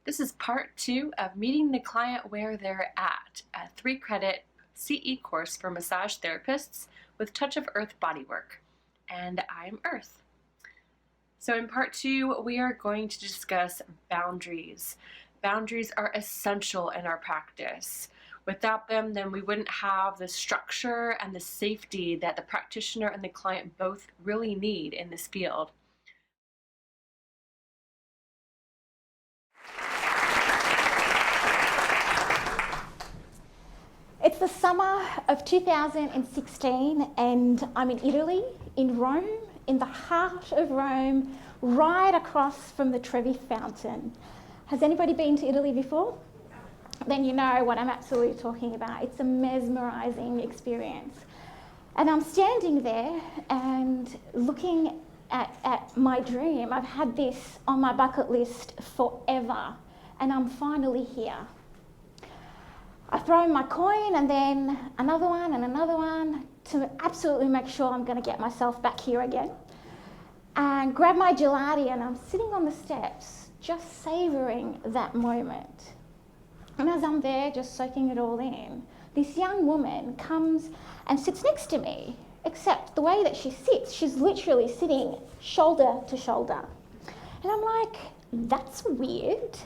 This is part 2 of Meeting the Client Where They're At, a 3-credit CE course for massage therapists with Touch of Earth bodywork. And I'm Earth. So in part 2, we are going to discuss boundaries. Boundaries are essential in our practice. Without them, then we wouldn't have the structure and the safety that the practitioner and the client both really need in this field. It's the summer of 2016 and I'm in Italy, in Rome, in the heart of Rome, right across from the Trevi Fountain. Has anybody been to Italy before? Then you know what I'm absolutely talking about. It's a mesmerising experience. And I'm standing there and looking at my dream. I've had this on my bucket list forever and I'm finally here. I throw my coin and then another one to absolutely make sure I'm going to get myself back here again. And grab my gelati and I'm sitting on the steps just savouring that moment. And as I'm there just soaking it all in, this young woman comes and sits next to me, except the way that she sits, she's literally sitting shoulder to shoulder. And I'm like, that's weird.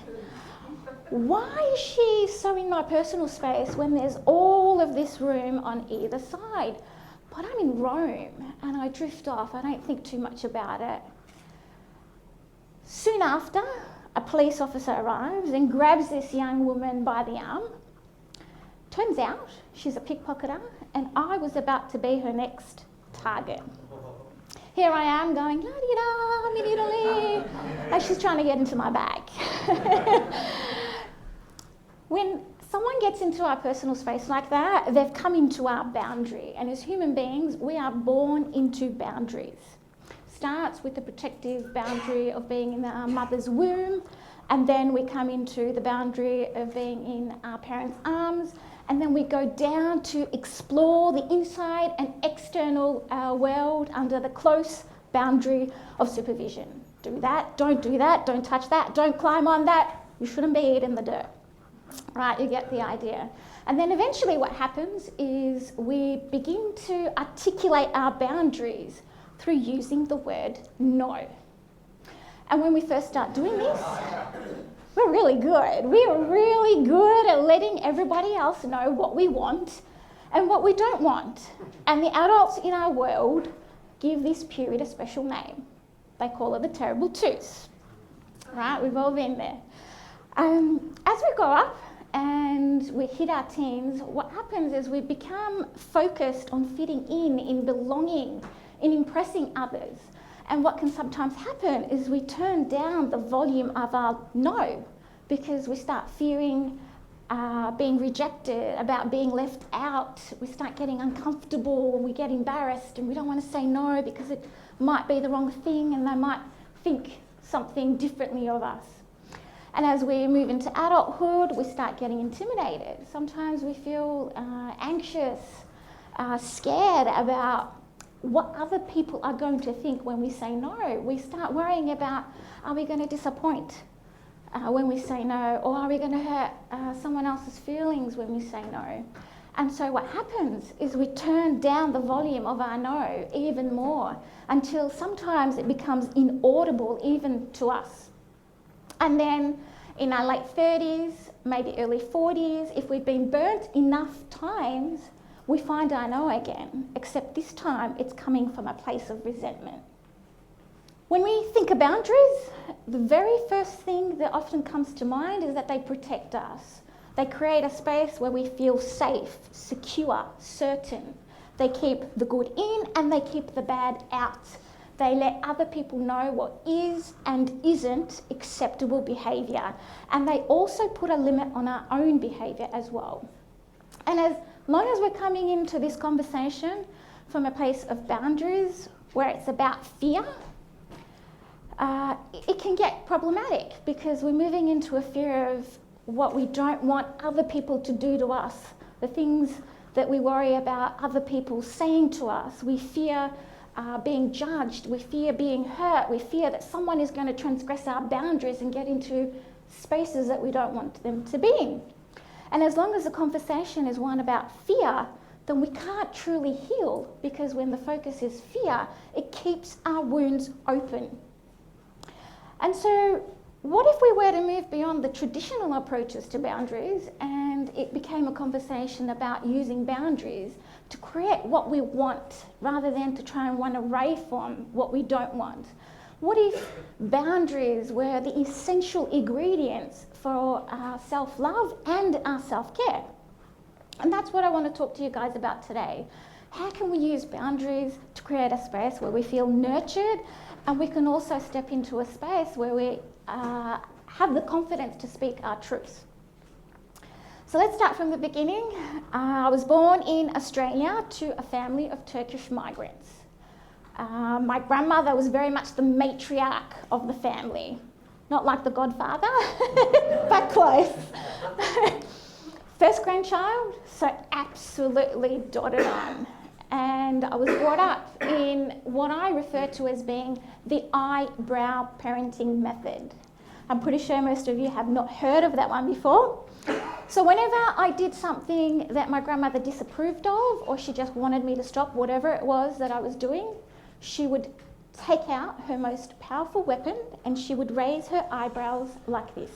Why is she so in my personal space when there's all of this room on either side? But I'm in Rome and I drift off. I don't think too much about it. Soon after, a police officer arrives and grabs this young woman by the arm. Turns out she's a pickpocketer and I was about to be her next target. Here I am going, la-di-da, I'm in Italy. And she's trying to get into my bag. When someone gets into our personal space like that, they've come into our boundary. And as human beings, we are born into boundaries. Starts with the protective boundary of being in our mother's womb, and then we come into the boundary of being in our parents' arms, and then we go down to explore the inside and external world under the close boundary of supervision. Do that, don't touch that, don't climb on that, you shouldn't be eating the dirt. Right, you get the idea. And then eventually what happens is we begin to articulate our boundaries through using the word no. And when we first start doing this, we're really good. We are really good at letting everybody else know what we want and what we don't want. And the adults in our world give this period a special name. They call it the terrible twos. Right, we've all been there. As we grow up and we hit our teens, what happens is we become focused on fitting in belonging, in impressing others. And what can sometimes happen is we turn down the volume of our no because we start fearing being rejected, about being left out. We start getting uncomfortable and we get embarrassed and we don't want to say no because it might be the wrong thing and they might think something differently of us. And as we move into adulthood, we start getting intimidated. Sometimes we feel anxious, scared about what other people are going to think when we say no. We start worrying about, are we going to disappoint when we say no? Or are we going to hurt someone else's feelings when we say no? And so what happens is we turn down the volume of our no even more until sometimes it becomes inaudible even to us. And then in our late 30s, maybe early 40s, if we've been burnt enough times, we find our no again, except this time it's coming from a place of resentment. When we think of boundaries, the very first thing that often comes to mind is that they protect us. They create a space where we feel safe, secure, certain. They keep the good in and they keep the bad out. They let other people know what is and isn't acceptable behaviour. And they also put a limit on our own behaviour as well. And as long as we're coming into this conversation from a place of boundaries where it's about fear, it can get problematic because we're moving into a fear of what we don't want other people to do to us, the things that we worry about other people saying to us. We fear being judged, we fear being hurt, we fear that someone is going to transgress our boundaries and get into spaces that we don't want them to be in. And as long as the conversation is one about fear, then we can't truly heal, because when the focus is fear, it keeps our wounds open. And so what if we were to move beyond the traditional approaches to boundaries and it became a conversation about using boundaries to create what we want rather than to try and run away from what we don't want? What if boundaries were the essential ingredients for our self-love and our self-care? And that's what I want to talk to you guys about today. How can we use boundaries to create a space where we feel nurtured, and we can also step into a space where we have the confidence to speak our truths? So let's start from the beginning. I was born in Australia to a family of Turkish migrants. My grandmother was very much the matriarch of the family. Not like the Godfather, but close. First grandchild, so absolutely dotted on. And I was brought up in what I refer to as being the eyebrow parenting method. I'm pretty sure most of you have not heard of that one before. So whenever I did something that my grandmother disapproved of, or she just wanted me to stop whatever it was that I was doing, she would take out her most powerful weapon and she would raise her eyebrows like this.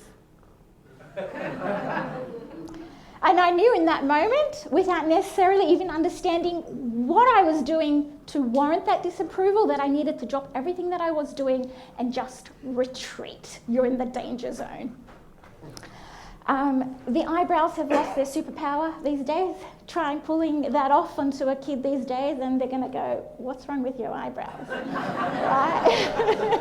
And I knew in that moment, without necessarily even understanding what I was doing to warrant that disapproval, that I needed to drop everything that I was doing and just retreat. You're in the danger zone. The eyebrows have lost their superpower these days. Try pulling that off onto a kid these days and they're going to go, what's wrong with your eyebrows? Right?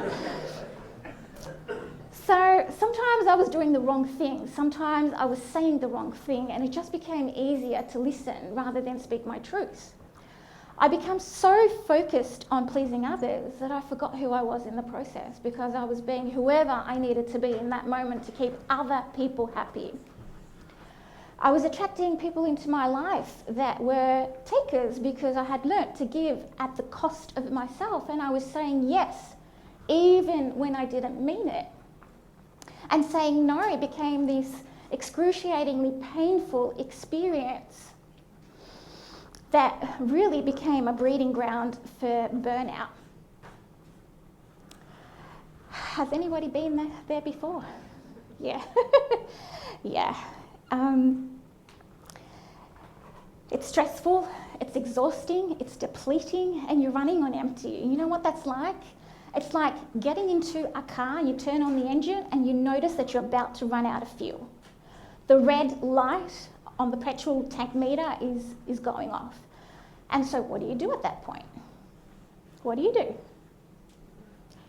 So sometimes I was doing the wrong thing. Sometimes I was saying the wrong thing, and it just became easier to listen rather than speak my truths. I became so focused on pleasing others that I forgot who I was in the process, because I was being whoever I needed to be in that moment to keep other people happy. I was attracting people into my life that were takers because I had learnt to give at the cost of myself, and I was saying yes even when I didn't mean it. And saying no became this excruciatingly painful experience that really became a breeding ground for burnout. Has anybody been there before? Yeah. Yeah. It's stressful, it's exhausting, it's depleting, and you're running on empty. You know what that's like? It's like getting into a car, you turn on the engine and you notice that you're about to run out of fuel. The red light on the petrol tank meter is going off. And so what do you do at that point? What do?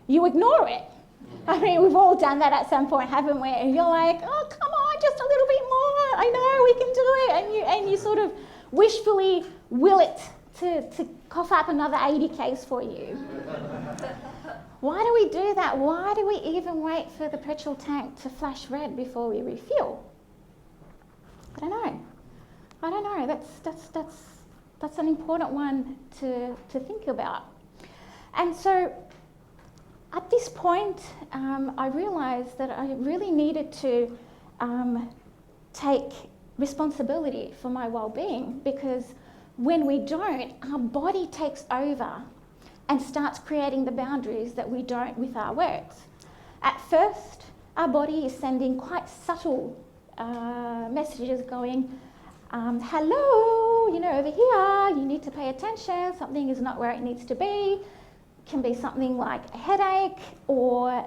You ignore it. I mean, we've all done that at some point, haven't we? And you're like, oh, come on, just a little bit more. I know we can do it. And you sort of wishfully will it to cough up another 80 Ks for you. Why do we do that? Why do we even wait for the petrol tank to flash red before we refuel? I don't know. That's an important one to think about. And so at this point, I realised that I really needed to take responsibility for my well-being, because when we don't, our body takes over and starts creating the boundaries that we don't with our words. At first, our body is sending quite subtle messages going, hello, over here, you need to pay attention, something is not where it needs to be. It can be something like a headache or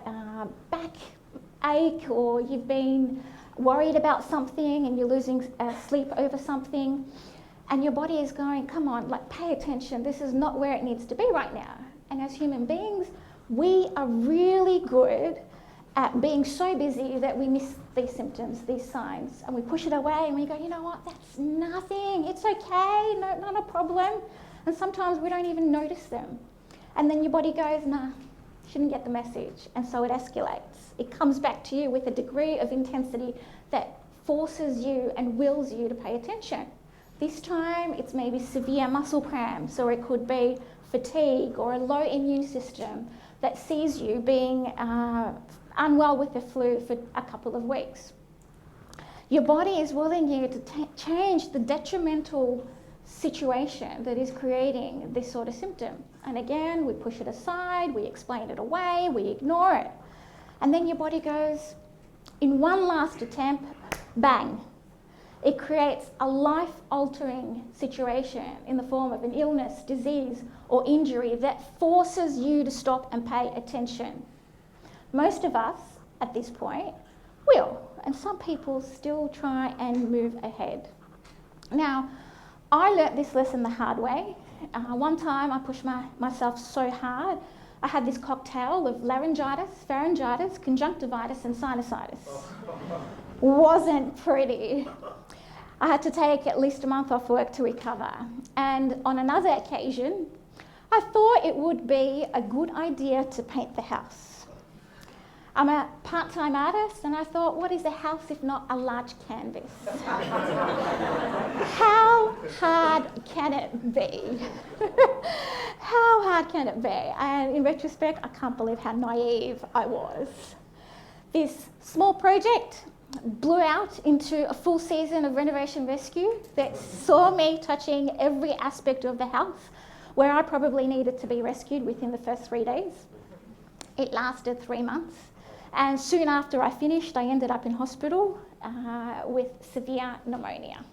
backache, or you've been worried about something and you're losing sleep over something. And your body is going, come on, pay attention. This is not where it needs to be right now. And as human beings, we are really good at being so busy that we miss these symptoms, these signs, and we push it away and we go, you know what, that's nothing. It's okay, no, not a problem. And sometimes we don't even notice them. And then your body goes, nah, shouldn't get the message. And so it escalates. It comes back to you with a degree of intensity that forces you and wills you to pay attention. This time, it's maybe severe muscle cramps, or it could be fatigue or a low immune system that sees you being unwell with the flu for a couple of weeks. Your body is willing you to change the detrimental situation that is creating this sort of symptom. And again, we push it aside, we explain it away, we ignore it. And then your body goes, in one last attempt, bang. It creates a life-altering situation in the form of an illness, disease, or injury that forces you to stop and pay attention. Most of us, at this point, will, and some people still try and move ahead. Now, I learnt this lesson the hard way. One time I pushed myself so hard, I had this cocktail of laryngitis, pharyngitis, conjunctivitis, and sinusitis. Wasn't pretty. I had to take at least a month off work to recover. And on another occasion, I thought it would be a good idea to paint the house. I'm a part-time artist, and I thought, what is a house if not a large canvas? How hard can it be? How hard can it be? And in retrospect, I can't believe how naive I was. This small project blew out into a full season of renovation rescue that saw me touching every aspect of the house where I probably needed to be rescued within the first 3 days. It lasted 3 months, and soon after I finished, I ended up in hospital with severe pneumonia.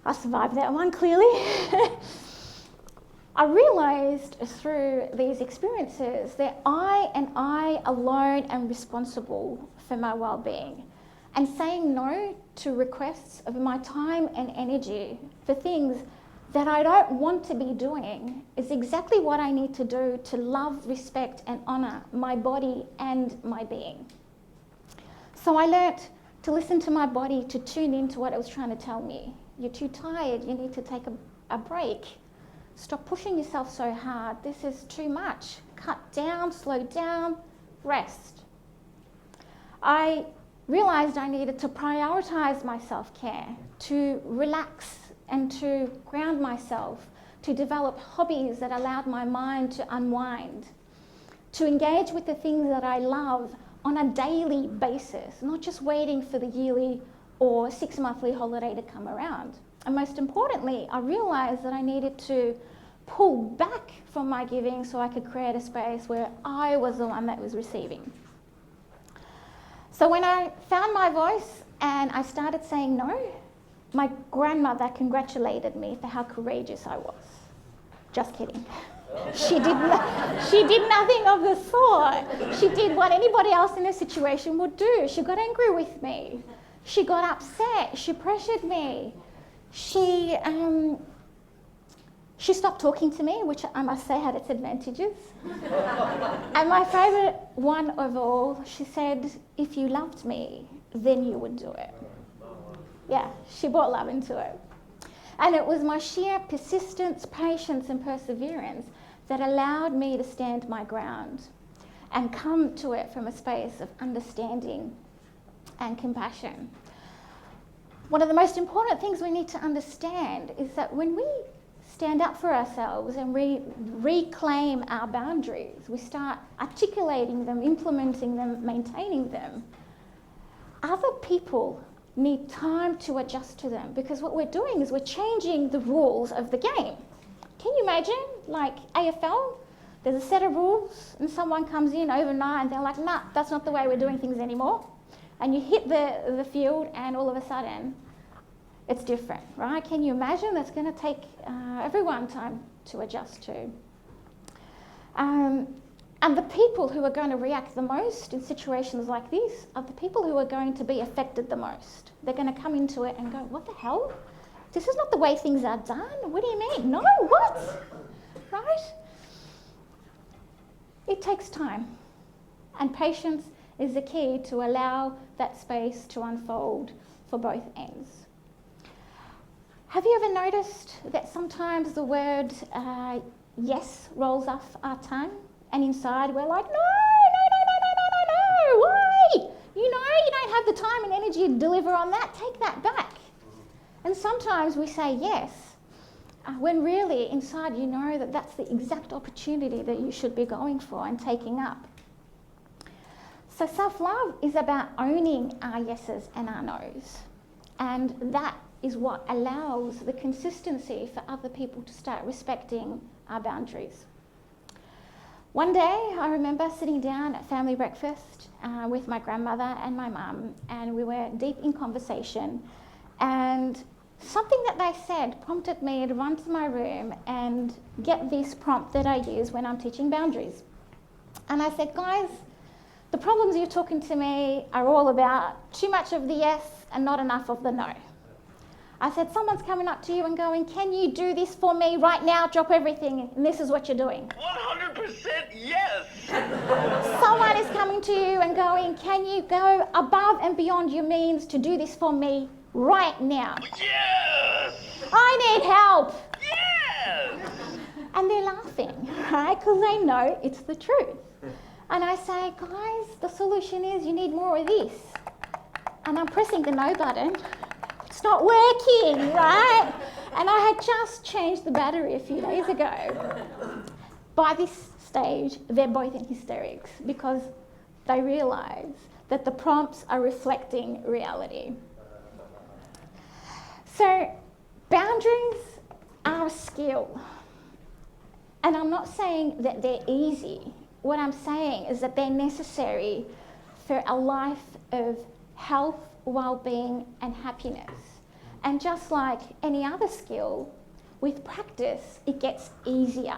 I survived that one, clearly. I realised through these experiences that I alone am responsible for my well-being, and saying no to requests of my time and energy for things that I don't want to be doing is exactly what I need to do to love, respect, and honour my body and my being. So I learnt to listen to my body, to tune into what it was trying to tell me. You're too tired, you need to take a break. Stop pushing yourself so hard. This is too much. Cut down, slow down, rest. I realised I needed to prioritise my self-care, to relax and to ground myself, to develop hobbies that allowed my mind to unwind, to engage with the things that I love on a daily basis, not just waiting for the yearly or 6-monthly holiday to come around. And most importantly, I realised that I needed to pull back from my giving so I could create a space where I was the one that was receiving. So when I found my voice and I started saying no, my grandmother congratulated me for how courageous I was. Just kidding. She did nothing of the sort. She did what anybody else in a situation would do. She got angry with me. She got upset. She pressured me. She stopped talking to me, which I must say had its advantages. And my favourite one of all, she said, if you loved me, then you would do it. Yeah, she brought love into it. And it was my sheer persistence, patience, and perseverance that allowed me to stand my ground and come to it from a space of understanding and compassion. One of the most important things we need to understand is that when we stand up for ourselves and reclaim our boundaries, we start articulating them, implementing them, maintaining them, other people need time to adjust to them, because what we're doing is we're changing the rules of the game. Can you imagine, like AFL, there's a set of rules and someone comes in overnight and they're like, nah, that's not the way we're doing things anymore. And you hit the field and all of a sudden it's different, right? Can you imagine? That's going to take everyone time to adjust to. And the people who are going to react the most in situations like this are the people who are going to be affected the most. They're going to come into it and go, what the hell? This is not the way things are done. What do you mean? No, what? Right? It takes time. And patience is the key to allow that space to unfold for both ends. Have you ever noticed that sometimes the word yes rolls off our tongue? And inside we're like, no, why? You don't have the time and energy to deliver on that, take that back. And sometimes we say yes, when really inside you know that that's the exact opportunity that you should be going for and taking up. So self-love is about owning our yeses and our nos. And that is what allows the consistency for other people to start respecting our boundaries. One day, I remember sitting down at family breakfast with my grandmother and my mum, and we were deep in conversation, and something that they said prompted me to run to my room and get this prompt that I use when I'm teaching boundaries. And I said, guys, the problems you're talking to me are all about too much of the yes and not enough of the no. I said, someone's coming up to you and going, can you do this for me right now? Drop everything, and this is what you're doing. 100% yes! Someone is coming to you and going, can you go above and beyond your means to do this for me right now? Yes! I need help! Yes! And they're laughing, right? Because they know it's the truth. And I say, guys, the solution is you need more of this. And I'm pressing the no button. It's not working, right? And I had just changed the battery a few days ago. By this stage, they're both in hysterics because they realise that the prompts are reflecting reality. So boundaries are a skill. And I'm not saying that they're easy. What I'm saying is that they're necessary for a life of health, well-being, and happiness. And just like any other skill, with practice, it gets easier.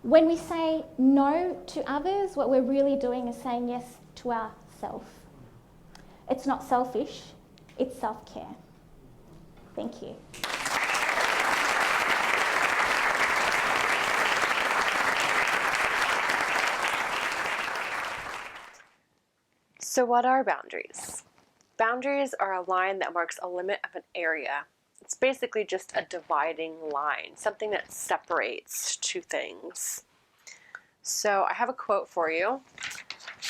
When we say no to others, what we're really doing is saying yes to ourselves. It's not selfish, it's self-care. Thank you. So what are boundaries? Boundaries are a line that marks a limit of an area. It's basically just a dividing line, something that separates two things. So I have a quote for you.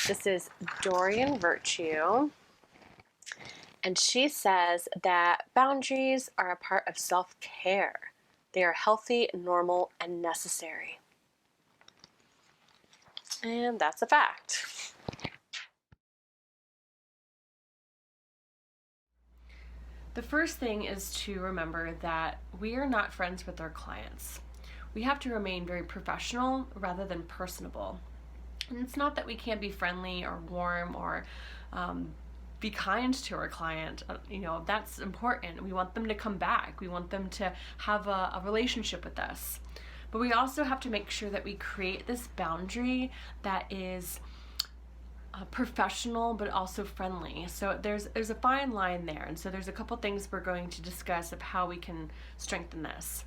This is Dorian Virtue, and she says that boundaries are a part of self-care. They are healthy, normal, and necessary. And that's a fact. The first thing is to remember that we are not friends with our clients. We have to remain very professional rather than personable. And it's not that we can't be friendly or warm or be kind to our client. That's important. We want them to come back. We want them to have a relationship with us. But we also have to make sure that we create this boundary that is professional but also friendly. So there's a fine line there, and so there's a couple things we're going to discuss of how we can strengthen this.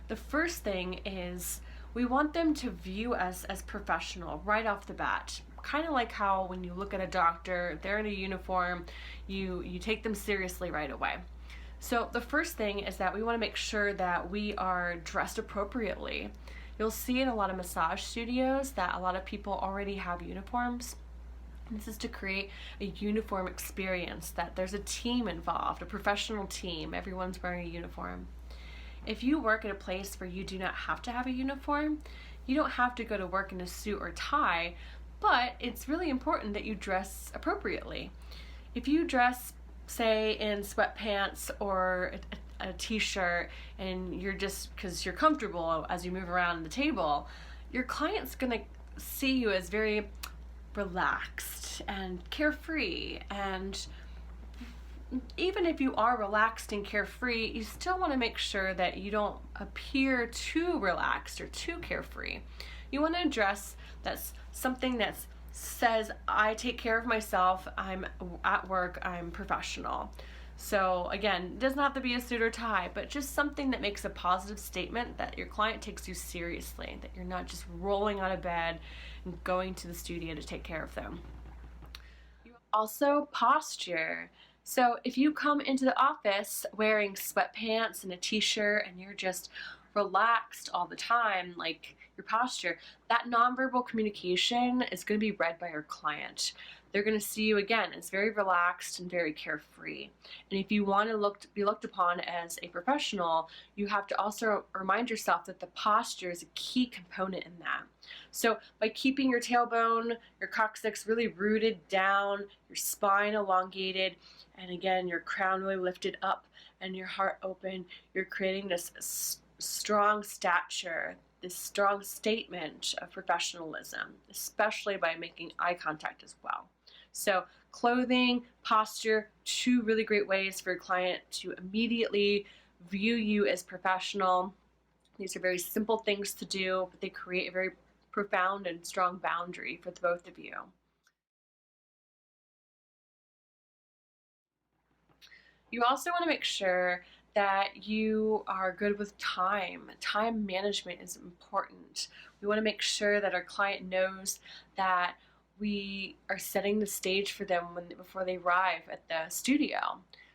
The first thing is we want them to view us as professional right off the bat. Kind of like how when you look at a doctor, they're in a uniform, you take them seriously right away. So the first thing is that we want to make sure that we are dressed appropriately. You'll see in a lot of massage studios that a lot of people already have uniforms. This is to create a uniform experience, that there's a team involved, a professional team, everyone's wearing a uniform. If you work at a place where you do not have to have a uniform, you don't have to go to work in a suit or tie, but it's really important that you dress appropriately. If you dress, say, in sweatpants or a t-shirt and you're just, because you're comfortable as you move around the table, your client's gonna see you as very relaxed and carefree. And even if you are relaxed and carefree, you still want to make sure that you don't appear too relaxed or too carefree. You want to dress that's something that says, I take care of myself, I'm at work, I'm professional. So again, it doesn't have to be a suit or tie, but just something that makes a positive statement that your client takes you seriously, that you're not just rolling out of bed and going to the studio to take care of them. Also, posture. So if you come into the office wearing sweatpants and a t-shirt and you're just relaxed all the time, like your posture, that nonverbal communication is going to be read by your client. They're going to see you again. It's very relaxed and very carefree. And if you want to be looked upon as a professional, you have to also remind yourself that the posture is a key component in that. So by keeping your tailbone, your coccyx really rooted down, your spine elongated, and again, your crown really lifted up and your heart open, you're creating this strong stature, this strong statement of professionalism, especially by making eye contact as well. So clothing, posture, two really great ways for a client to immediately view you as professional. These are very simple things to do, but they create a very profound and strong boundary for the both of you. You also want to make sure that you are good with time. Time management is important. We want to make sure that our client knows that we are setting the stage for them before they arrive at the studio.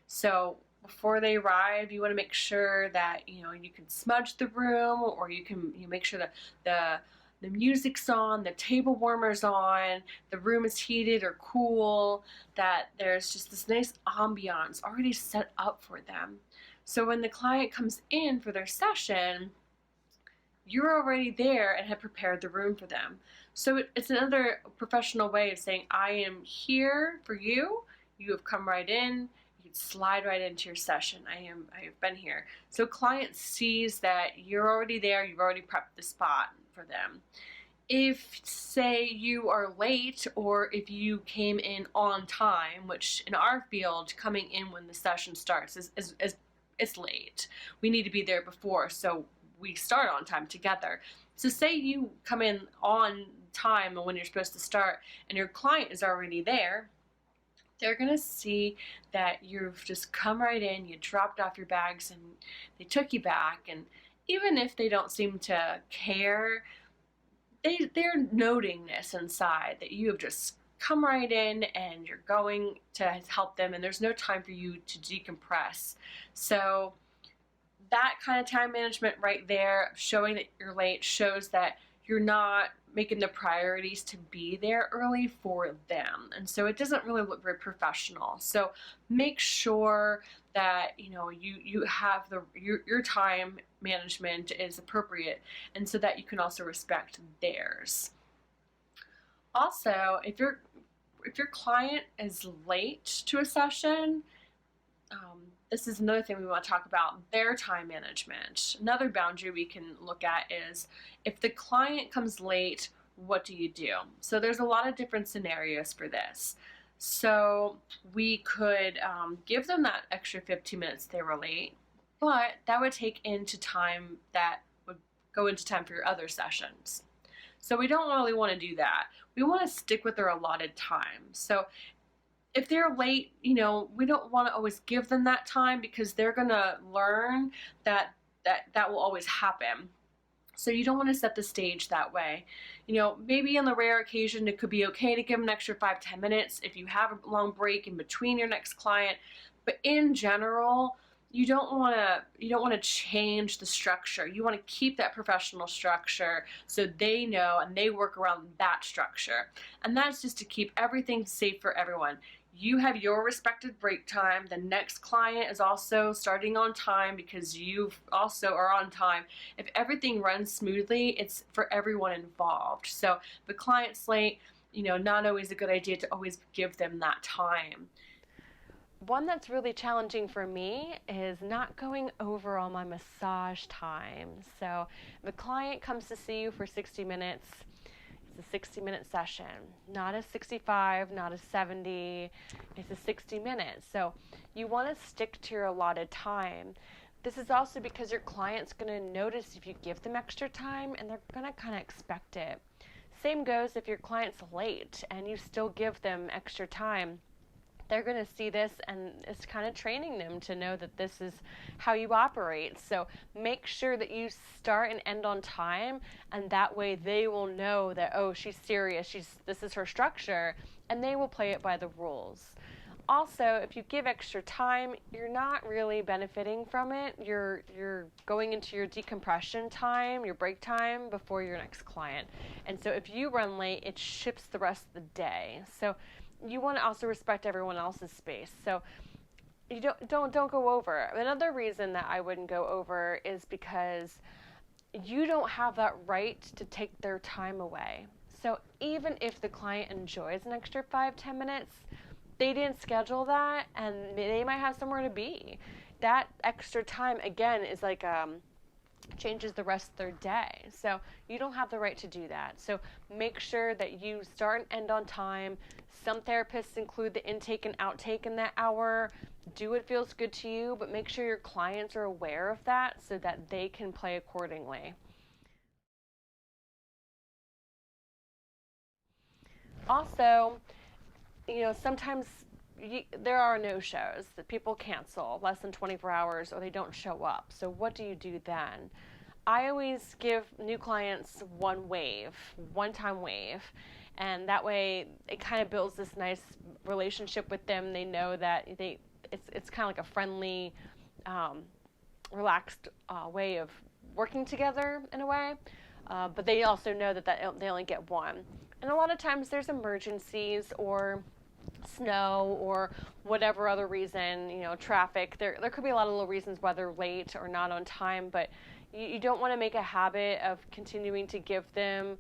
So before they arrive, you want to make sure that you can smudge the room, or you make sure that the music's on, the table warmer's on, the room is heated or cool, that there's just this nice ambiance already set up for them. So when the client comes in for their session, you're already there and have prepared the room for them. So it's another professional way of saying, I am here for you. You have come right in. You can slide right into your session. I have been here. So client sees that you're already there. You've already prepped the spot for them. If, say, you are late, or if you came in on time, which in our field, coming in when the session starts is it's late. We need to be there before, so we start on time together. So say you come in on time and when you're supposed to start, and your client is already there, they're going to see that you've just come right in, you dropped off your bags, and they took you back. And even if they don't seem to care, they're noting this inside, that you have just come right in and you're going to help them, and there's no time for you to decompress. So that kind of time management right there, showing that you're late, shows that you're not making the priorities to be there early for them. And so it doesn't really look very professional. So make sure that you have your time management is appropriate, and so that you can also respect theirs. Also, if your client is late to a session, this is another thing we want to talk about, their time management. Another boundary we can look at is, if the client comes late, what do you do? So there's a lot of different scenarios for this. So we could give them that extra 15 minutes they were late, but that would take into time that would go into time for your other sessions. So we don't really want to do that. We want to stick with their allotted time. So if they're late, we don't want to always give them that time, because they're going to learn that will always happen. So you don't want to set the stage that way. Maybe on the rare occasion, it could be okay to give them an extra 5-10 minutes if you have a long break in between your next client. But in general, you don't want to change the structure. You want to keep that professional structure so they know and they work around that structure. And that's just to keep everything safe for everyone. You have your respected break time. The next client is also starting on time because you also are on time. If everything runs smoothly, it's for everyone involved. So if the client's late, not always a good idea to always give them that time. One that's really challenging for me is not going over all my massage time. So if a client comes to see you for 60 minutes, it's a 60-minute session, not a 65, not a 70, it's a 60 minutes. So you want to stick to your allotted time. This is also because your client's going to notice if you give them extra time, and they're going to kind of expect it. Same goes if your client's late and you still give them extra time. They're going to see this, and it's kind of training them to know that this is how you operate. So make sure that you start and end on time, and that way they will know that, oh, she's serious, this is her structure, and they will play it by the rules. Also, if you give extra time, you're not really benefiting from it. You're going into your decompression time, your break time, before your next client. And so if you run late, it shifts the rest of the day. So you want to also respect everyone else's space. So you don't go over. Another reason that I wouldn't go over is because you don't have that right to take their time away. So even if the client enjoys an extra 5-10 minutes, they didn't schedule that, and they might have somewhere to be. That extra time, again, is like changes the rest of their day. So you don't have the right to do that. So make sure that you start and end on time. Some therapists include the intake and outtake in that hour. Do what feels good to you, but make sure your clients are aware of that so that they can play accordingly. Also, sometimes there are no-shows that people cancel less than 24 hours or they don't show up. So what do you do then? I always give new clients one-time wave, and that way it kind of builds this nice relationship with them. They know that it's kind of like a friendly, relaxed way of working together in a way, but they also know that they only get one. And a lot of times there's emergencies or snow or whatever other reason, traffic. There could be a lot of little reasons why they're late or not on time, but you don't want to make a habit of continuing to give them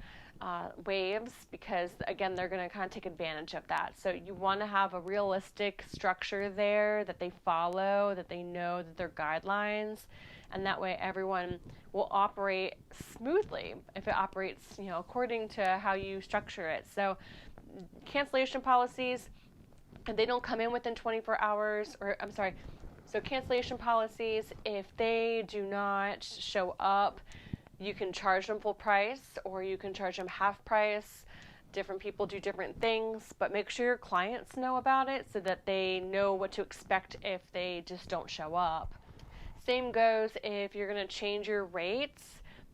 waves, because again, they're going to kind of take advantage of that. So you want to have a realistic structure there that they follow, that they know that they're guidelines, and that way everyone will operate smoothly if it operates according to how you structure it. So cancellation policies, and they don't come in within 24 hours, so cancellation policies, if they do not show up, you can charge them full price or you can charge them half price. Different people do different things, but make sure your clients know about it so that they know what to expect if they just don't show up. Same goes if you're going to change your rates.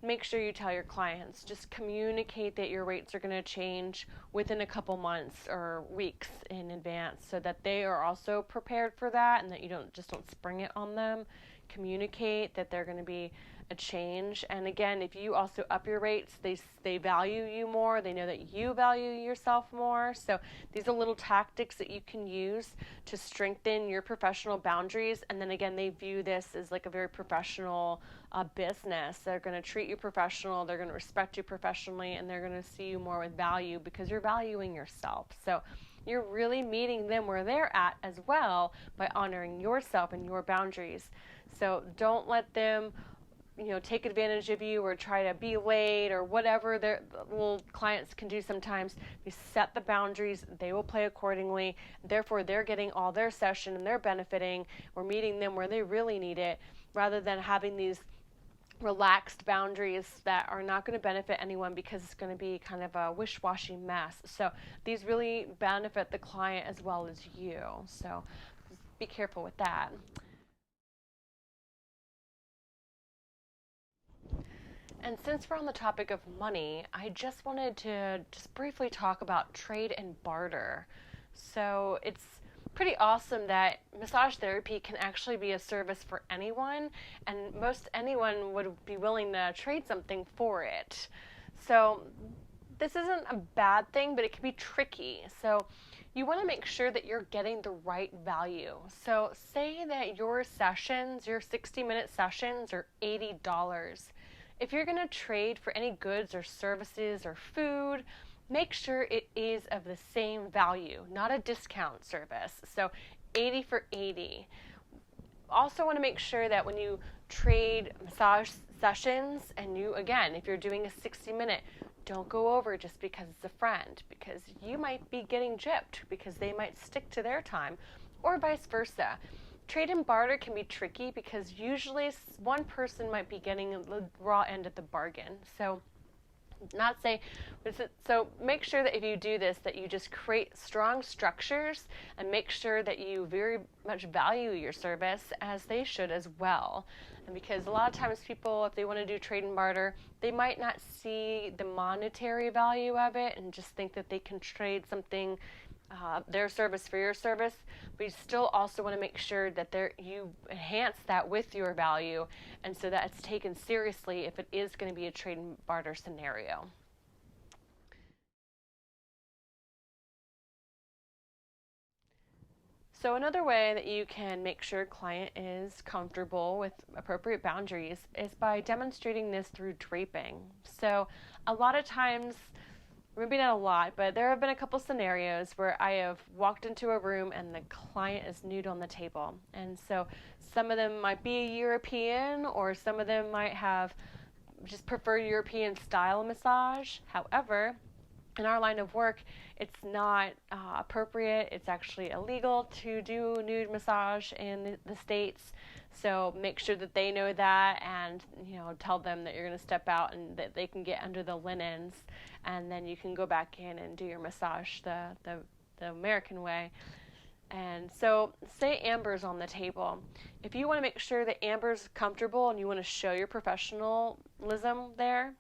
Make sure you tell your clients. Just communicate that your rates are going to change within a couple months or weeks in advance so that they are also prepared for that, and that you don't spring it on them. Communicate that they're going to be a change. And again, if you also up your rates, they value you more. They know that you value yourself more. So these are little tactics that you can use to strengthen your professional boundaries. And then again, they view this as like a very professional business. They're going to treat you professional. They're going to respect you professionally, and they're going to see you more with value because you're valuing yourself. So you're really meeting them where they're at as well by honoring yourself and your boundaries. So don't let them take advantage of you or try to be late or whatever their little clients can do sometimes. You set the boundaries, they will play accordingly. Therefore, they're getting all their session and they're benefiting. We're meeting them where they really need it, rather than having these relaxed boundaries that are not going to benefit anyone because it's going to be kind of a wish-washy mess. So these really benefit the client as well as you. So be careful with that. And since we're on the topic of money, I just wanted to briefly talk about trade and barter. So it's pretty awesome that massage therapy can actually be a service for anyone, and most anyone would be willing to trade something for it. So this isn't a bad thing, but it can be tricky. So you want to make sure that you're getting the right value. So say that your 60-minute sessions are $80. If you're going to trade for any goods or services or food, make sure it is of the same value, not a discount service. So 80 for 80. Also want to make sure that when you trade massage sessions, and if you're doing a 60-minute, don't go over just because it's a friend, because you might be getting gypped because they might stick to their time, or vice versa. Trade and barter can be tricky because usually one person might be getting the raw end of the bargain. So make sure that if you do this, that you just create strong structures and make sure that you very much value your service, as they should as well. And because a lot of times people, if they want to do trade and barter, they might not see the monetary value of it and just think that they can trade something, their service for your service, but you still also want to make sure that you enhance that with your value, and so that it's taken seriously if it is going to be a trade and barter scenario. So another way that you can make sure a client is comfortable with appropriate boundaries is by demonstrating this through draping. So a lot of times, maybe not a lot, but there have been a couple scenarios where I have walked into a room and the client is nude on the table. And so some of them might be European, or some of them might have just prefer European style massage. However, in our line of work, it's not appropriate. It's actually illegal to do nude massage in the States. So make sure that they know that, and tell them that you're going to step out and that they can get under the linens, and then you can go back in and do your massage the American way. And so say Amber's on the table. If you want to make sure that Amber's comfortable and you want to show your professionalism there,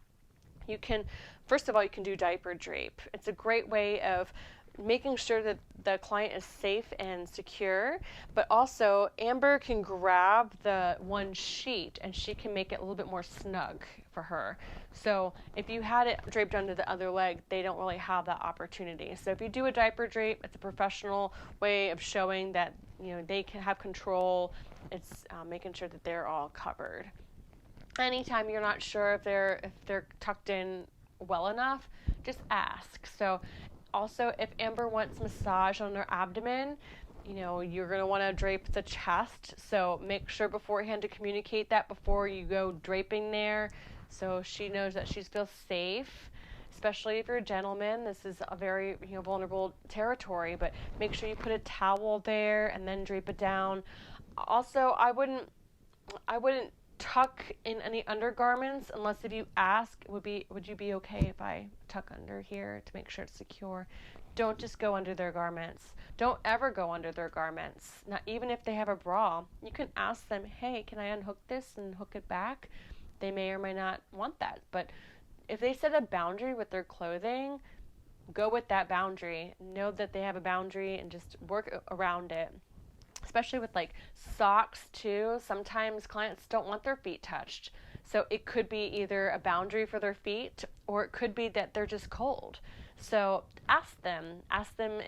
you can, first of all, you can do diaper drape. It's a great way of making sure that the client is safe and secure, but also Amber can grab the one sheet and she can make it a little bit more snug for her. So if you had it draped under the other leg, they don't really have that opportunity. So if you do a diaper drape, it's a professional way of showing that they can have control. It's making sure that they're all covered. Anytime you're not sure if they're tucked in well enough, just ask. So also, if Amber wants massage on her abdomen, you're going to want to drape the chest. So make sure beforehand to communicate that before you go draping there, so she knows that she feels safe. Especially if you're a gentleman, this is a very vulnerable territory. But make sure you put a towel there and then drape it down. Also, I wouldn't tuck in any undergarments unless if you ask, would you be okay if I tuck under here to make sure it's secure? Don't just go under their garments. Don't ever go under their garments. Not even if they have a bra. You can ask them, hey, can I unhook this and hook it back? They may or may not want that. But if they set a boundary with their clothing, go with that boundary. Know that they have a boundary and just work around it. Especially with like socks too. Sometimes clients don't want their feet touched. So it could be either a boundary for their feet, or it could be that they're just cold. So ask them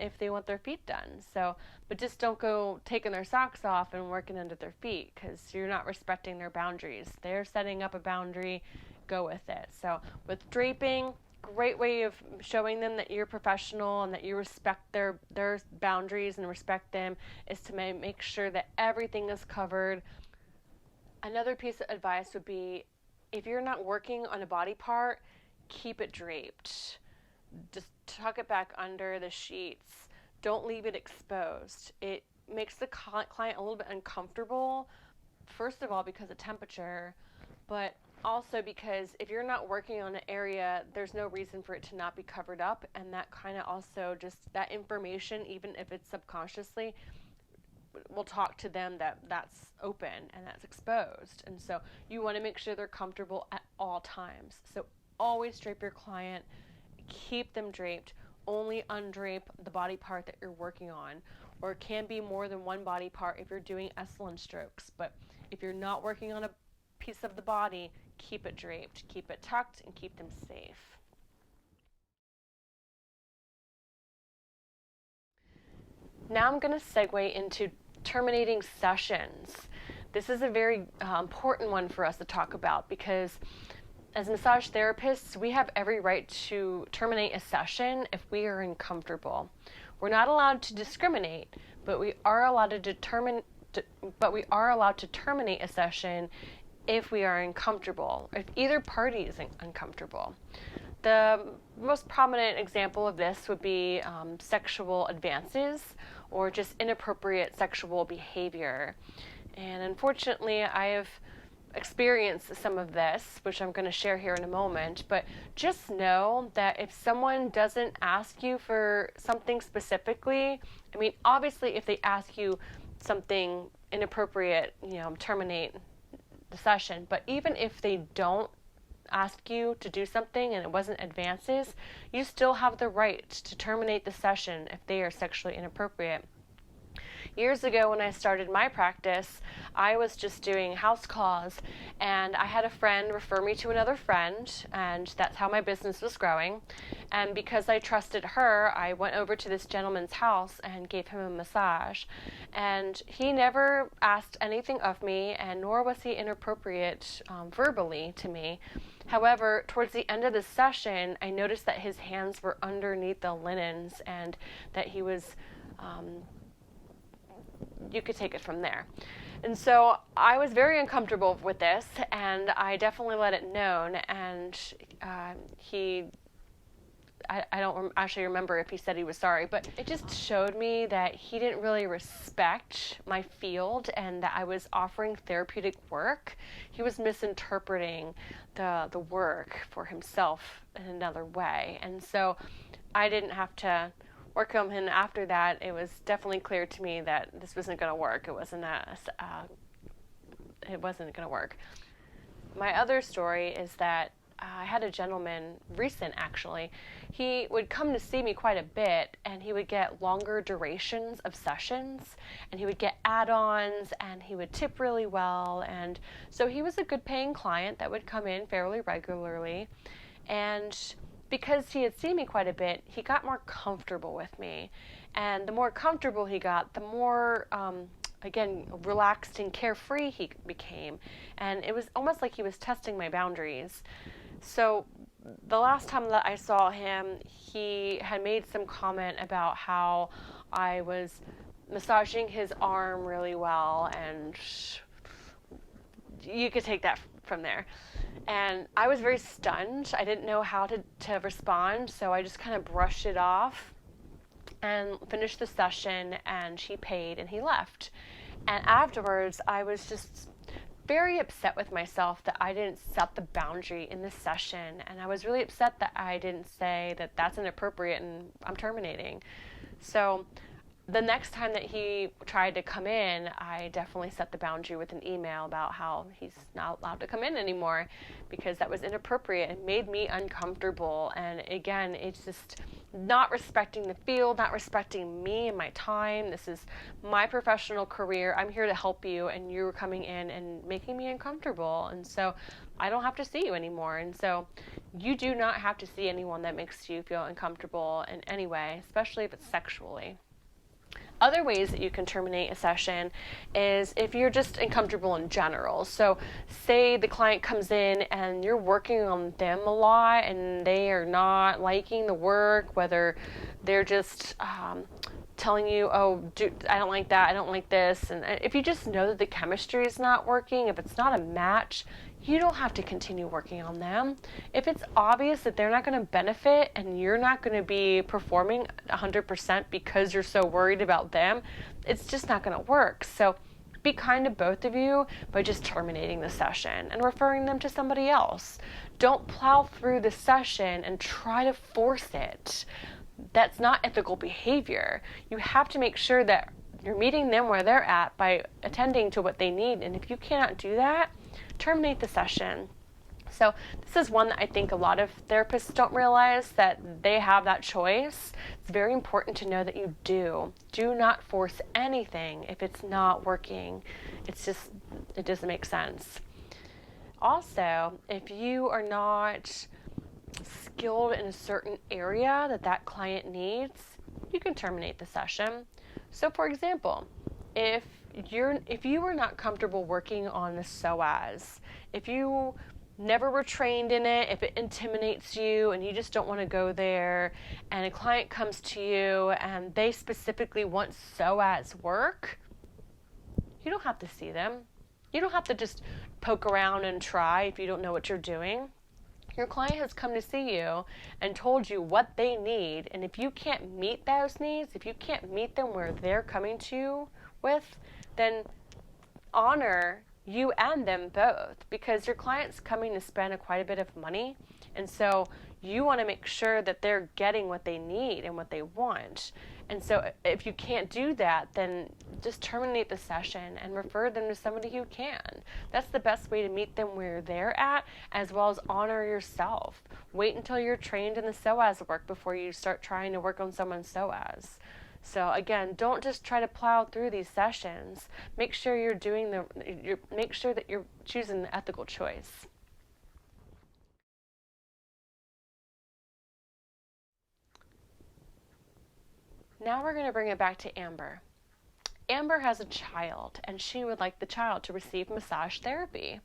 if they want their feet done. So, but just don't go taking their socks off and working under their feet, because you're not respecting their boundaries. They're setting up a boundary, go with it. So with draping, great way of showing them that you're professional and that you respect their boundaries and respect them is to make sure that everything is covered. Another piece of advice would be, if you're not working on a body part, keep it draped. Just tuck it back under the sheets. Don't leave it exposed. It makes the client a little bit uncomfortable, first of all because of temperature, but also because if you're not working on an area, there's no reason for it to not be covered up, and that kind of also just that information, even if it's subconsciously, will talk to them that that's open and that's exposed. And so you want to make sure they're comfortable at all times. So always drape your client, keep them draped, only undrape the body part that you're working on, or it can be more than one body part if you're doing Esalen strokes. But if you're not working on a piece of the body, keep it draped, keep it tucked, and keep them safe. Now I'm going to segue into terminating sessions. This is a very important one for us to talk about, because as massage therapists, we have every right to terminate a session if we are uncomfortable. We're not allowed to discriminate, but we are allowed to terminate a session if we are uncomfortable, if either party is uncomfortable. The most prominent example of this would be sexual advances or just inappropriate sexual behavior. And unfortunately, I have experienced some of this, which I'm going to share here in a moment, but just know that if someone doesn't ask you for something specifically, I mean, obviously if they ask you something inappropriate, terminate the session. But even if they don't ask you to do something and it wasn't advances, you still have the right to terminate the session if they are sexually inappropriate. Years ago when I started my practice, I was just doing house calls, and I had a friend refer me to another friend, and that's how my business was growing. And because I trusted her, I went over to this gentleman's house and gave him a massage. And he never asked anything of me, and nor was he inappropriate verbally to me. However, towards the end of the session, I noticed that his hands were underneath the linens and that he was, you could take it from there. And so I was very uncomfortable with this, and I definitely let it known, and I don't actually remember if he said he was sorry, but it just showed me that he didn't really respect my field and that I was offering therapeutic work. He was misinterpreting the work for himself in another way. And so I didn't have to work on him after that. It was definitely clear to me that this wasn't going to work. It wasn't going to work. My other story is that I had a gentleman, recent actually, he would come to see me quite a bit, and he would get longer durations of sessions, and he would get add-ons, and he would tip really well, and so he was a good paying client that would come in fairly regularly. And because he had seen me quite a bit, he got more comfortable with me, and the more comfortable he got, the more again, relaxed and carefree he became, and it was almost like he was testing my boundaries. So the last time that I saw him, he had made some comment about how I was massaging his arm really well, and you could take that from there. And I was very stunned. I didn't know how to respond, so I just kind of brushed it off and finished the session, and he paid and he left. And afterwards, I was just very upset with myself that I didn't set the boundary in the session, and I was really upset that I didn't say that that's inappropriate and I'm terminating. So the next time that he tried to come in, I definitely set the boundary with an email about how he's not allowed to come in anymore because that was inappropriate. It made me uncomfortable, and again, it's just not respecting the field, not respecting me and my time. This is my professional career. I'm here to help you, and you're coming in and making me uncomfortable, and so I don't have to see you anymore. And so you do not have to see anyone that makes you feel uncomfortable in any way, especially if it's sexually. Other ways that you can terminate a session is if you're just uncomfortable in general. So say the client comes in and you're working on them a lot and they are not liking the work, whether they're just telling you, oh, I don't like that, I don't like this. And if you just know that the chemistry is not working, if it's not a match, you don't have to continue working on them. If it's obvious that they're not going to benefit and you're not going to be performing 100% because you're so worried about them, it's just not going to work. So be kind to both of you by just terminating the session and referring them to somebody else. Don't plow through the session and try to force it. That's not ethical behavior. You have to make sure that you're meeting them where they're at by attending to what they need. And if you cannot do that, terminate the session. So this is one that I think a lot of therapists don't realize, that they have that choice. It's very important to know that you do. Do not force anything if it's not working. It doesn't make sense. Also, if you are not skilled in a certain area that client needs, you can terminate the session. So for example, if you are not comfortable working on the psoas, if you never were trained in it, if it intimidates you and you just don't want to go there, and a client comes to you and they specifically want psoas work, you don't have to see them. You don't have to just poke around and try if you don't know what you're doing. Your client has come to see you and told you what they need, and if you can't meet those needs, if you can't meet them where they're coming to you with, then honor you and them both, because your client's coming to spend quite a bit of money, and so you want to make sure that they're getting what they need and what they want. And so if you can't do that, then just terminate the session and refer them to somebody who can. That's the best way to meet them where they're at, as well as honor yourself. Wait until you're trained in the psoas work before you start trying to work on someone's psoas. So again, don't just try to plow through these sessions. Make sure make sure that you're choosing the ethical choice. Now we're going to bring it back to Amber. Amber has a child, and she would like the child to receive massage therapy.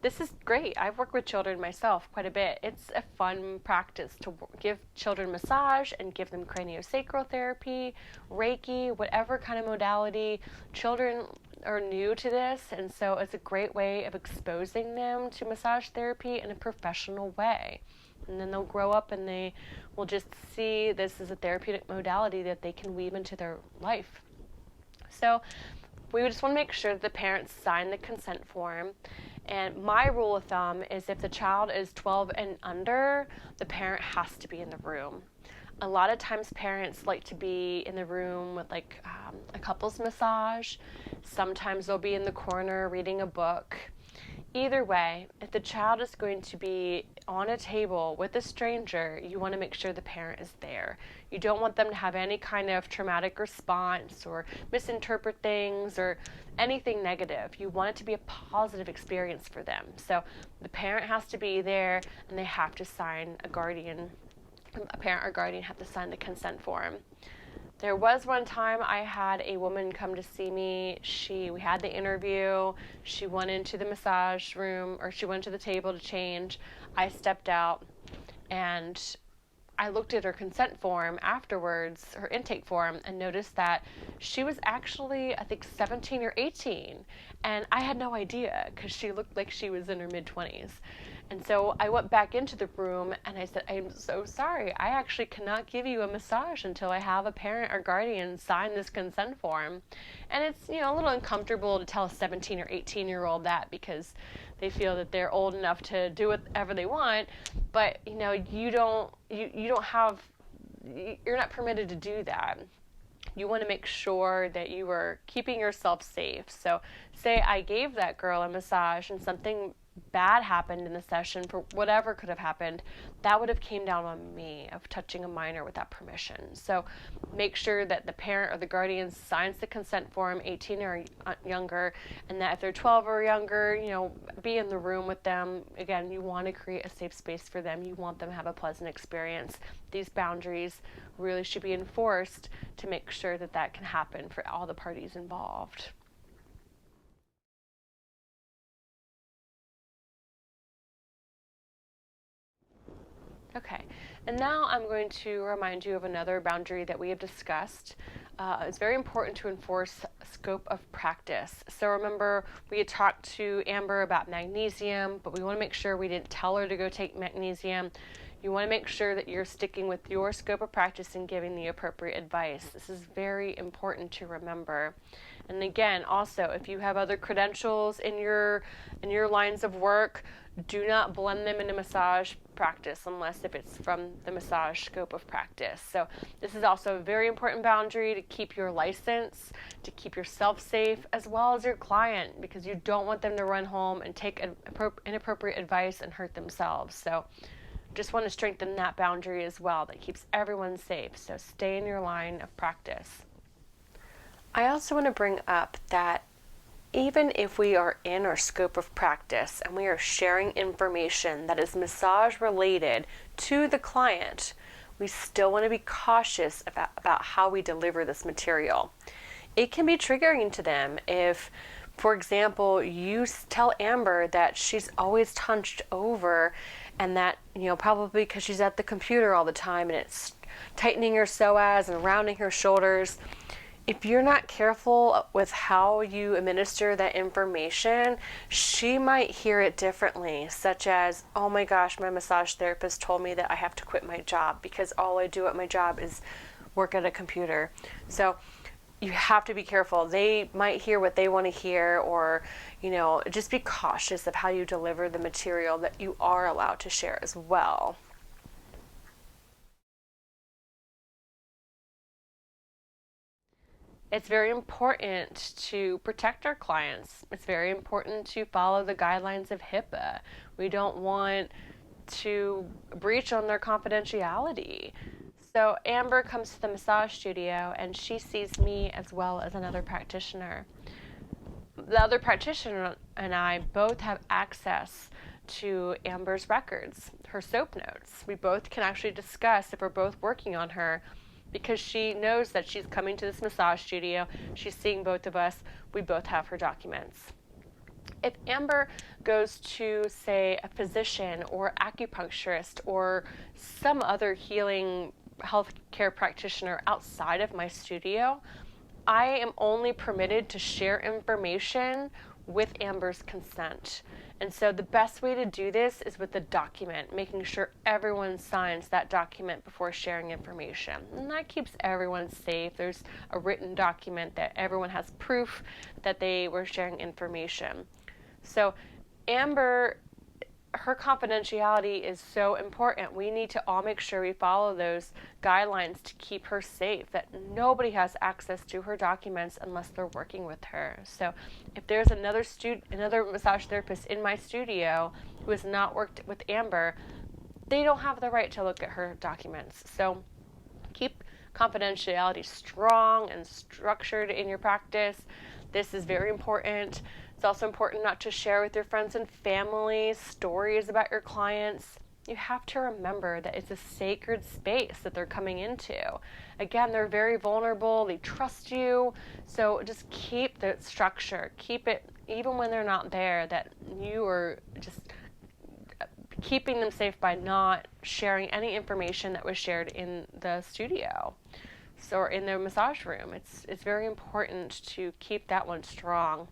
This is great. I've worked with children myself quite a bit. It's a fun practice to give children massage and give them craniosacral therapy, Reiki, whatever kind of modality. Children are new to this, and so it's a great way of exposing them to massage therapy in a professional way. And then they'll grow up and they will just see this as a therapeutic modality that they can weave into their life. So we just want to make sure that the parents sign the consent form. And my rule of thumb is if the child is 12 and under, the parent has to be in the room. A lot of times parents like to be in the room with like a couples massage. Sometimes they'll be in the corner reading a book. Either way, if the child is going to be on a table with a stranger, you want to make sure the parent is there. You don't want them to have any kind of traumatic response or misinterpret things or anything negative. You want it to be a positive experience for them. So the parent has to be there, and they have to sign a parent or guardian have to sign the consent form. There was one time I had a woman come to see me. We had the interview. She went into the massage room, or she went to the table to change. I stepped out, and I looked at her consent form afterwards, her intake form, and noticed that she was actually, I think, 17 or 18. And I had no idea because she looked like she was in her mid-20s. And so I went back into the room and I said, I'm so sorry. I actually cannot give you a massage until I have a parent or guardian sign this consent form. And it's, a little uncomfortable to tell a 17 or 18-year-old that because they feel that they're old enough to do whatever they want. But, you're not permitted to do that. You want to make sure that you are keeping yourself safe. So say I gave that girl a massage and something bad happened in the session, for whatever could have happened, that would have came down on me of touching a minor without permission. So make sure that the parent or the guardian signs the consent form, 18 or younger, and that if they're 12 or younger, be in the room with them. Again, you want to create a safe space for them. You want them to have a pleasant experience. These boundaries really should be enforced to make sure that that can happen for all the parties involved. Okay, and now I'm going to remind you of another boundary that we have discussed. It's very important to enforce scope of practice. So remember, we had talked to Amber about magnesium, but we want to make sure we didn't tell her to go take magnesium. You want to make sure that you're sticking with your scope of practice and giving the appropriate advice. This is very important to remember. And again, also, if you have other credentials in your lines of work, do not blend them into massage practice unless if it's from the massage scope of practice. So this is also a very important boundary to keep your license, to keep yourself safe, as well as your client, because you don't want them to run home and take inappropriate advice and hurt themselves. So just want to strengthen that boundary as well. That keeps everyone safe. So stay in your line of practice. I also want to bring up that even if we are in our scope of practice and we are sharing information that is massage related to the client, we still want to be cautious about how we deliver this material. It can be triggering to them if, for example, you tell Amber that she's always hunched over and that, probably because she's at the computer all the time and it's tightening her psoas and rounding her shoulders. If you're not careful with how you administer that information, she might hear it differently, such as, oh my gosh, my massage therapist told me that I have to quit my job because all I do at my job is work at a computer. So you have to be careful. They might hear what they want to hear, or, just be cautious of how you deliver the material that you are allowed to share as well. It's very important to protect our clients. It's very important to follow the guidelines of HIPAA. We don't want to breach on their confidentiality. So Amber comes to the massage studio and she sees me as well as another practitioner. The other practitioner and I both have access to Amber's records, her soap notes. We both can actually discuss if we're both working on her, because she knows that she's coming to this massage studio. She's seeing both of us. We both have her documents. If Amber goes to, say, a physician or acupuncturist or some other healing healthcare practitioner outside of my studio, I am only permitted to share information with Amber's consent. And so the best way to do this is with a document, making sure everyone signs that document before sharing information. And that keeps everyone safe. There's a written document that everyone has proof that they were sharing information. So Amber, her confidentiality is so important. We need to all make sure we follow those guidelines to keep her safe, that nobody has access to her documents unless they're working with her. So if there's another massage therapist in my studio who has not worked with Amber, they don't have the right to look at her documents. So keep confidentiality strong and structured in your practice. This is very important. It's also important not to share with your friends and family stories about your clients. You have to remember that it's a sacred space that they're coming into. Again, they're very vulnerable. They trust you. So just keep the structure. Keep it, even when they're not there, that you are just keeping them safe by not sharing any information that was shared in the studio or in their massage room. It's very important to keep that one strong.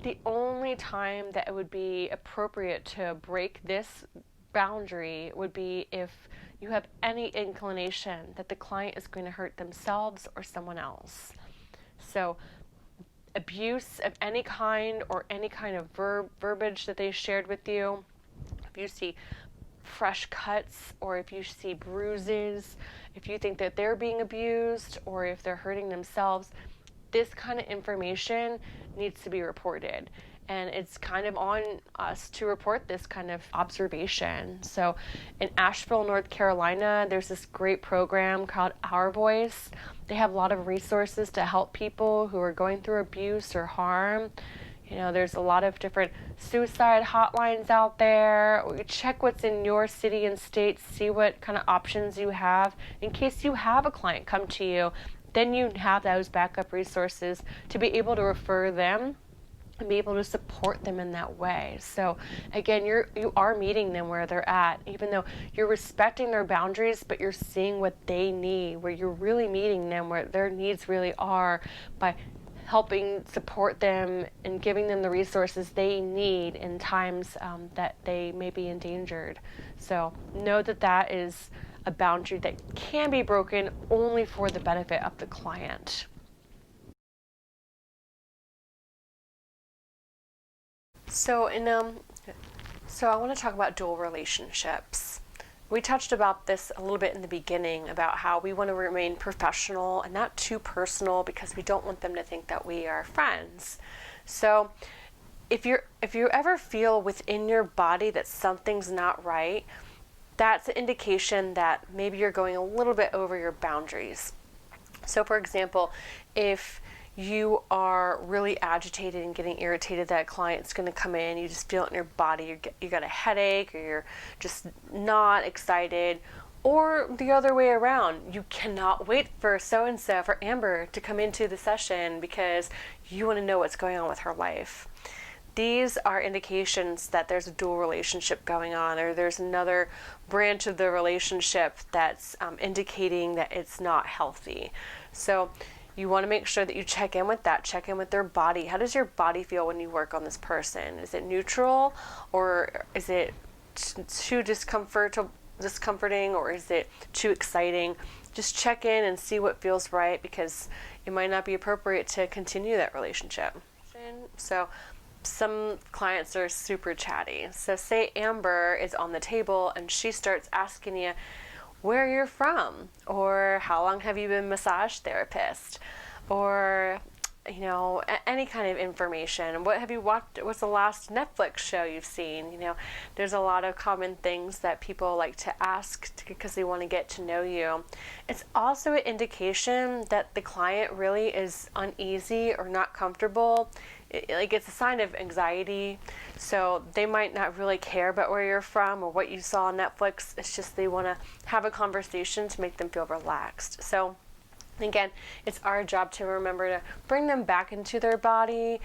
The only time that it would be appropriate to break this boundary would be if you have any inclination that the client is going to hurt themselves or someone else. So abuse of any kind or any kind of verbiage that they shared with you, if you see fresh cuts or if you see bruises, if you think that they're being abused or if they're hurting themselves, this kind of information needs to be reported. And it's kind of on us to report this kind of observation. So in Asheville, North Carolina, there's this great program called Our Voice. They have a lot of resources to help people who are going through abuse or harm. You know, there's a lot of different suicide hotlines out there. Check what's in your city and state, see what kind of options you have in case you have a client come to you. Then you have those backup resources to be able to refer them and be able to support them in that way. So again, you are meeting them where they're at, even though you're respecting their boundaries, but you're seeing what they need, where you're really meeting them where their needs really are by helping support them and giving them the resources they need in times that they may be endangered. So know that that is a boundary that can be broken only for the benefit of the client. So I want to talk about dual relationships. We touched about this a little bit in the beginning about how we want to remain professional and not too personal because we don't want them to think that we are friends. So if you ever feel within your body that something's not right, that's an indication that maybe you're going a little bit over your boundaries. So for example, if you are really agitated and getting irritated that a client's going to come in, you just feel it in your body, you got a headache, or you're just not excited, or the other way around, you cannot wait for so-and-so, for Amber, to come into the session because you want to know what's going on with her life. These are indications that there's a dual relationship going on, or there's another branch of the relationship that's indicating that it's not healthy. So you want to make sure that you check in with that, check in with their body. How does your body feel when you work on this person? Is it neutral, or is it too discomforting, or is it too exciting? Just check in and see what feels right, because it might not be appropriate to continue that relationship. So some clients are super chatty. So say Amber is on the table and she starts asking you where you're from, or how long have you been a massage therapist, or any kind of information. What have you watched? What's the last Netflix show you've seen? There's a lot of common things that people like to ask because they want to get to know you. It's also an indication that the client really is uneasy or not comfortable. It's a sign of anxiety. So they might not really care about where you're from or what you saw on Netflix. It's just they want to have a conversation to make them feel relaxed. So again, it's our job to remember to bring them back into their body,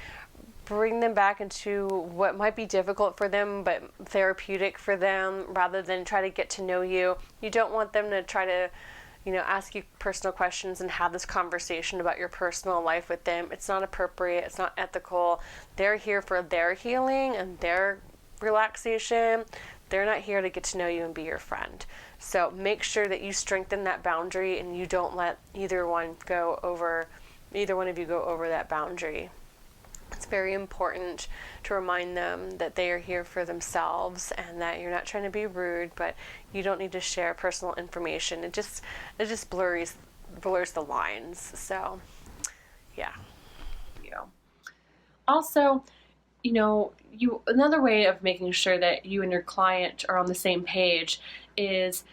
bring them back into what might be difficult for them but therapeutic for them, rather than try to get to know you. You don't want them to try to ask you personal questions and have this conversation about your personal life with them. It's not appropriate. It's not ethical. They're here for their healing and their relaxation. They're not here to get to know you and be your friend. So make sure that you strengthen that boundary and you don't let either one of you go over that boundary. It's very important to remind them that they are here for themselves and that you're not trying to be rude, but you don't need to share personal information. It just blurs the lines. So, yeah. Also, another way of making sure that you and your client are on the same page is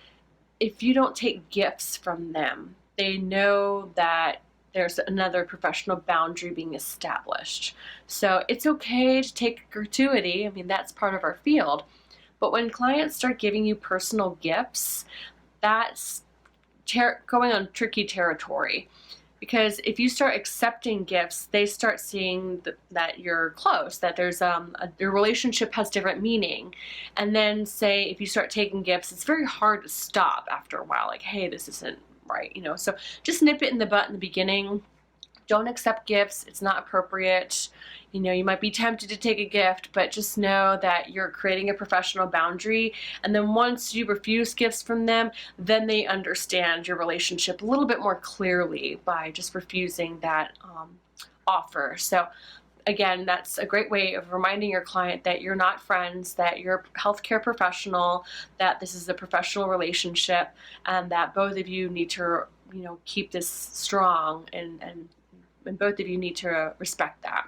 if you don't take gifts from them, they know that there's another professional boundary being established. So it's okay to take gratuity. I mean, that's part of our field. But when clients start giving you personal gifts, that's going on tricky territory. Because if you start accepting gifts, they start seeing that you're close, that there's your relationship has different meaning. And then say if you start taking gifts, it's very hard to stop after a while. Like, hey, this isn't right, So just nip it in the bud in the beginning. Don't accept gifts. It's not appropriate. You might be tempted to take a gift, but just know that you're creating a professional boundary. And then once you refuse gifts from them, then they understand your relationship a little bit more clearly by just refusing that offer. So again, that's a great way of reminding your client that you're not friends, that you're a healthcare professional, that this is a professional relationship, and that both of you need to, keep this strong, and both of you need to respect that.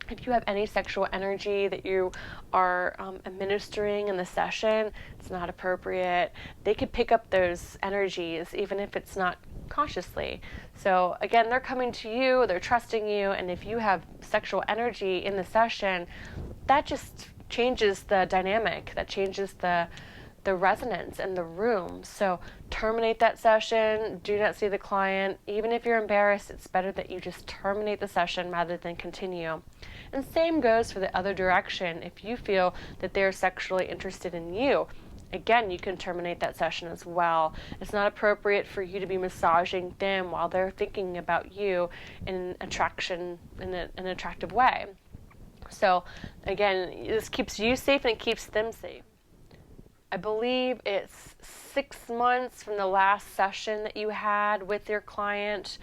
If you have any sexual energy that you are administering in the session, it's not appropriate. They could pick up those energies even if it's not consciously. So again, they're coming to you, they're trusting you, and if you have sexual energy in the session, that just changes the dynamic, that changes the resonance in the room. So terminate that session. Do not see the client. Even if you're embarrassed, it's better that you just terminate the session rather than continue. And same goes for the other direction. If you feel that they're sexually interested in you, again, you can terminate that session as well. It's not appropriate for you to be massaging them while they're thinking about you in an attractive way. So again, this keeps you safe and it keeps them safe. I believe it's 6 months from the last session that you had with your client.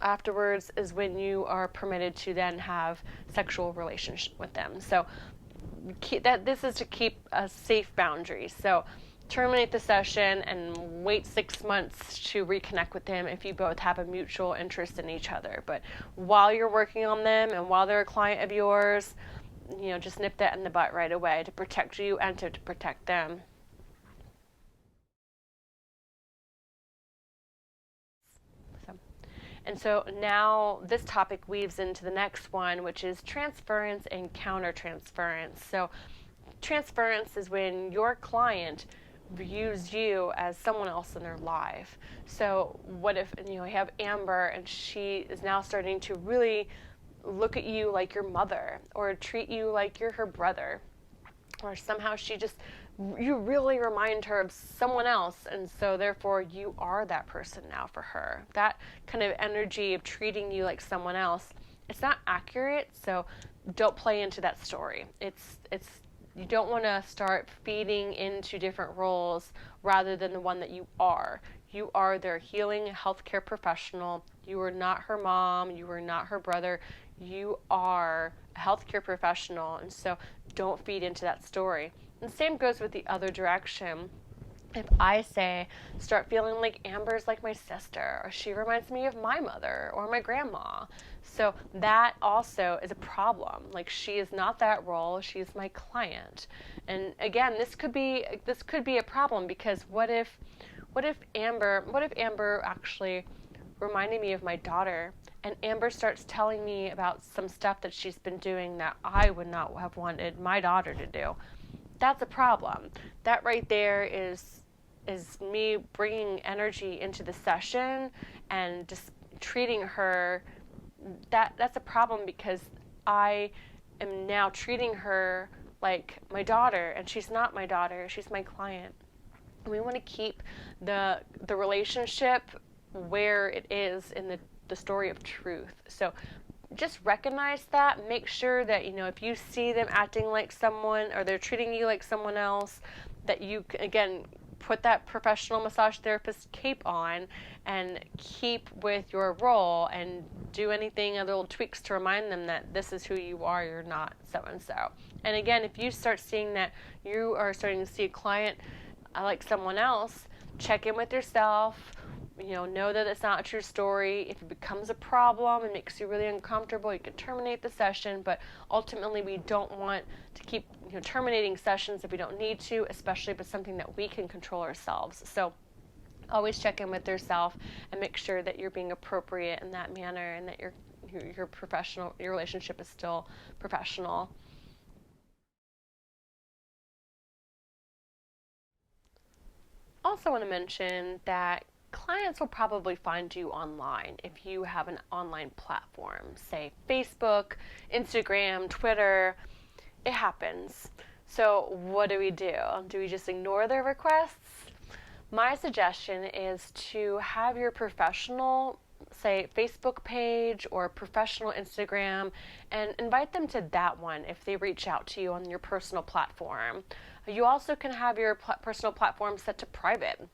Afterwards is when you are permitted to then have sexual relationship with them. So this is to keep a safe boundary. So terminate the session and wait 6 months to reconnect with them if you both have a mutual interest in each other. But while you're working on them and while they're a client of yours, just nip that in the butt right away to protect you and to protect them. And so now this topic weaves into the next one, which is transference and countertransference. So transference is when your client views you as someone else in their life. So what if you have Amber and she is now starting to really look at you like your mother or treat you like you're her brother, or somehow you really remind her of someone else, and so therefore you are that person now for her. That kind of energy of treating you like someone else, it's not accurate, so don't play into that story. It's you don't want to start feeding into different roles rather than the one that you are. You are their healing healthcare professional. You are not her mom. You are not her brother. You are a healthcare professional, and so don't feed into that story. And the same goes with the other direction. If I say, start feeling like Amber's like my sister, or she reminds me of my mother or my grandma. So that also is a problem. Like, she is not that role, she's my client. And again, this could be a problem, because what if Amber actually reminded me of my daughter, and Amber starts telling me about some stuff that she's been doing that I would not have wanted my daughter to do. That's a problem. That right there is me bringing energy into the session and just treating her. That's a problem, because I am now treating her like my daughter, and she's not my daughter, she's my client. And we want to keep the relationship where it is in the story of truth. So just recognize that. Make sure that, if you see them acting like someone, or they're treating you like someone else, that you, again, put that professional massage therapist cape on and keep with your role, and do anything, little tweaks to remind them that this is who you are, you're not so-and-so. And again, if you start seeing that you are starting to see a client like someone else, check in with yourself. Know that it's not a true story. If it becomes a problem and makes you really uncomfortable, you can terminate the session. But ultimately, we don't want to keep terminating sessions if we don't need to, especially if it's something that we can control ourselves. So always check in with yourself and make sure that you're being appropriate in that manner, and that your professional, your relationship is still professional. Also want to mention that clients will probably find you online if you have an online platform, say Facebook, Instagram, Twitter. It happens. So what do? Do we just ignore their requests? My suggestion is to have your professional, say, Facebook page or professional Instagram, and invite them to that one if they reach out to you on your personal platform. You also can have your personal platform set to private.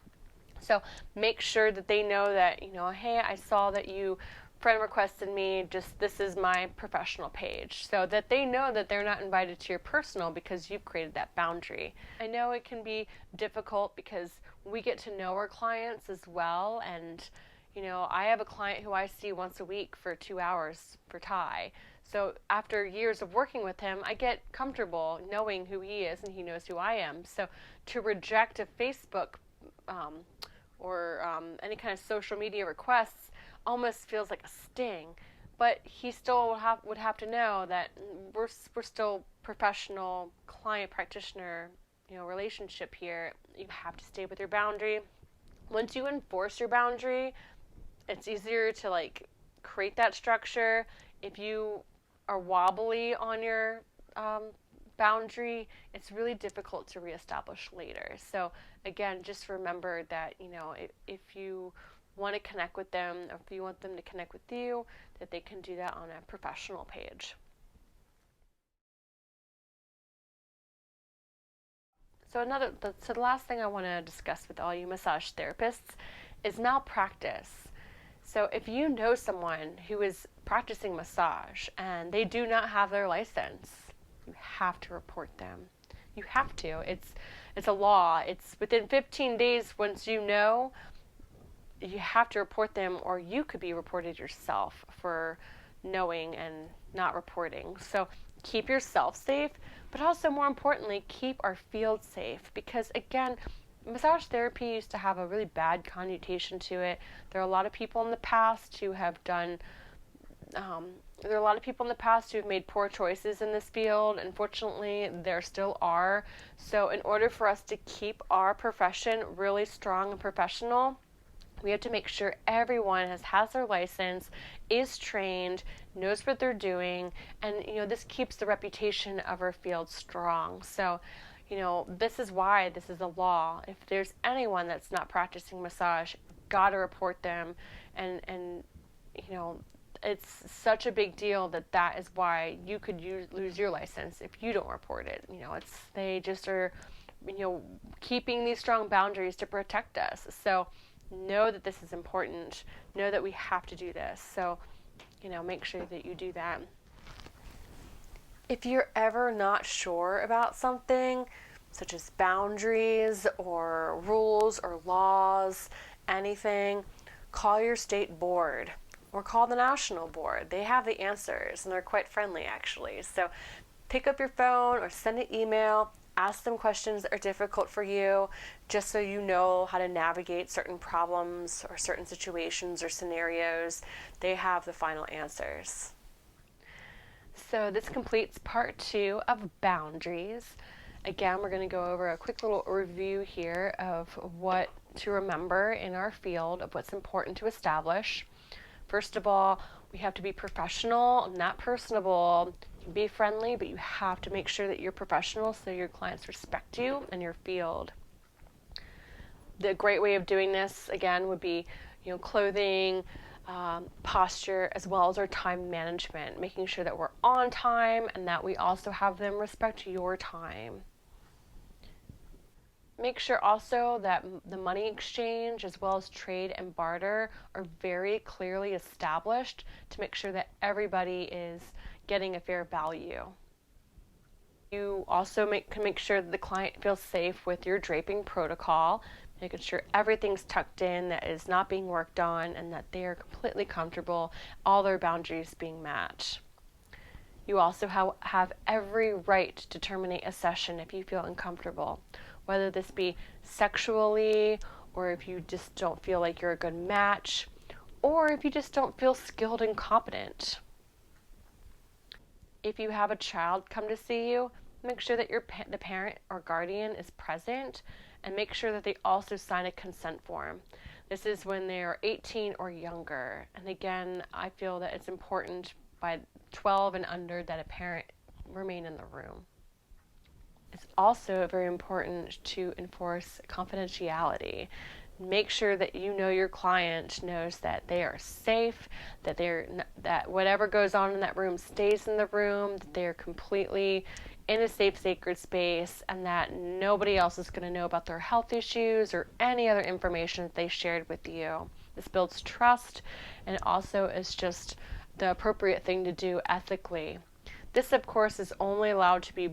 So make sure that they know that, hey, I saw that you friend requested me, this is my professional page, so that they know that they're not invited to your personal, because you've created that boundary. I know it can be difficult because we get to know our clients as well, and I have a client who I see once a week for 2 hours for Thai. So after years of working with him, I get comfortable knowing who he is, and he knows who I am. So to reject a Facebook or any kind of social media requests almost feels like a sting, but he still would have to know that we're still professional client practitioner relationship here. You have to stay with your boundary. Once you enforce your boundary, it's easier to create that structure. If you are wobbly on your boundary, it's really difficult to reestablish later. So again, just remember that if you want to connect with them, or if you want them to connect with you, that they can do that on a professional page. So the last thing I want to discuss with all you massage therapists is malpractice. So if you know someone who is practicing massage and they do not have their license, you have to report them. You have to. It's a law. It's within 15 days once you know, you have to report them, or you could be reported yourself for knowing and not reporting. So keep yourself safe, but also more importantly, keep our field safe, because again, massage therapy used to have a really bad connotation to it. There are a lot of people in the past who have done there are a lot of people in the past who have made poor choices in this field. Unfortunately, there still are. So in order for us to keep our profession really strong and professional, we have to make sure everyone has their license, is trained, knows what they're doing, and this keeps the reputation of our field strong. So this is why this is a law. If there's anyone that's not practicing massage, gotta report them, and it's such a big deal that is why you could lose your license if you don't report it. They just are keeping these strong boundaries to protect us. So know that this is important. Know that we have to do this. So make sure that you do that. If you're ever not sure about something, such as boundaries or rules or laws, anything, call your state board or call the national board. They have the answers and they're quite friendly actually. So pick up your phone or send an email, ask them questions that are difficult for you, just so you know how to navigate certain problems or certain situations or scenarios. They have the final answers. So this completes part 2 of boundaries. Again, we're going to go over a quick little review here of what to remember in our field of what's important to establish. First of all, we have to be professional, not personable. You can be friendly, but you have to make sure that you're professional so your clients respect you and your field. The great way of doing this, again, would be clothing, posture, as well as our time management, making sure that we're on time and that we also have them respect your time. Make sure also that the money exchange as well as trade and barter are very clearly established to make sure that everybody is getting a fair value. You also can make sure that the client feels safe with your draping protocol, making sure everything's tucked in, that is not being worked on, and that they are completely comfortable, all their boundaries being matched. You also have every right to terminate a session if you feel uncomfortable, whether this be sexually, or if you just don't feel like you're a good match, or if you just don't feel skilled and competent. If you have a child come to see you, make sure that the parent or guardian is present, and make sure that they also sign a consent form. This is when they are 18 or younger. And again, I feel that it's important by 12 and under that a parent remain in the room. It's also very important to enforce confidentiality. Make sure that your client knows that they are safe, that whatever goes on in that room stays in the room, that they're completely in a safe, sacred space, and that nobody else is going to know about their health issues or any other information that they shared with you. This builds trust, and also is just the appropriate thing to do ethically. This, of course, is only allowed to be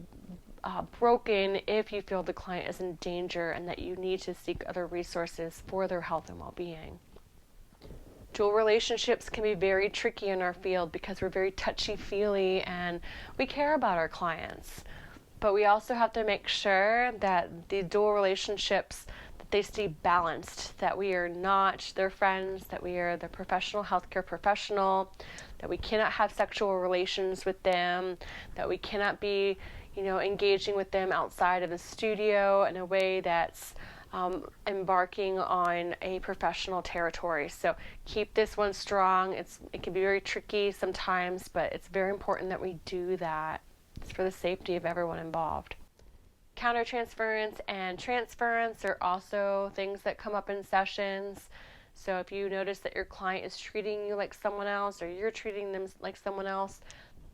broken if you feel the client is in danger and that you need to seek other resources for their health and well-being. Dual relationships can be very tricky in our field because we're very touchy-feely and we care about our clients. But we also have to make sure that the dual relationships, that they stay balanced, that we are not their friends, that we are the professional healthcare professional, that we cannot have sexual relations with them, that we cannot be engaging with them outside of the studio in a way that's embarking on a professional territory. So keep this one strong. It can be very tricky sometimes, but it's very important that we do that. It's for the safety of everyone involved. Countertransference and transference are also things that come up in sessions. So if you notice that your client is treating you like someone else or you're treating them like someone else,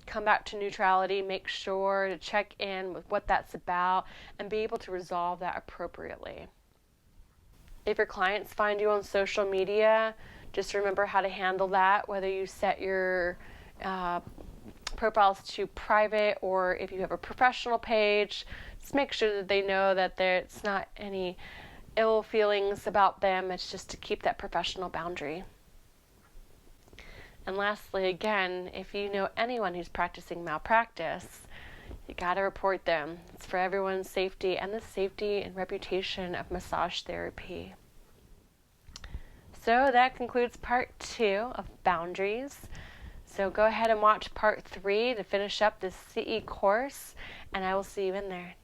come back to neutrality, make sure to check in with what that's about and be able to resolve that appropriately. If your clients find you on social media, just remember how to handle that, whether you set your profiles to private or if you have a professional page. Just make sure that they know that it's not any ill feelings about them. It's just to keep that professional boundary. And lastly, again, if you know anyone who's practicing malpractice, you got to report them. It's for everyone's safety and the safety and reputation of massage therapy. So that concludes part 2 of boundaries. So go ahead and watch part 3 to finish up this CE course, and I will see you in there.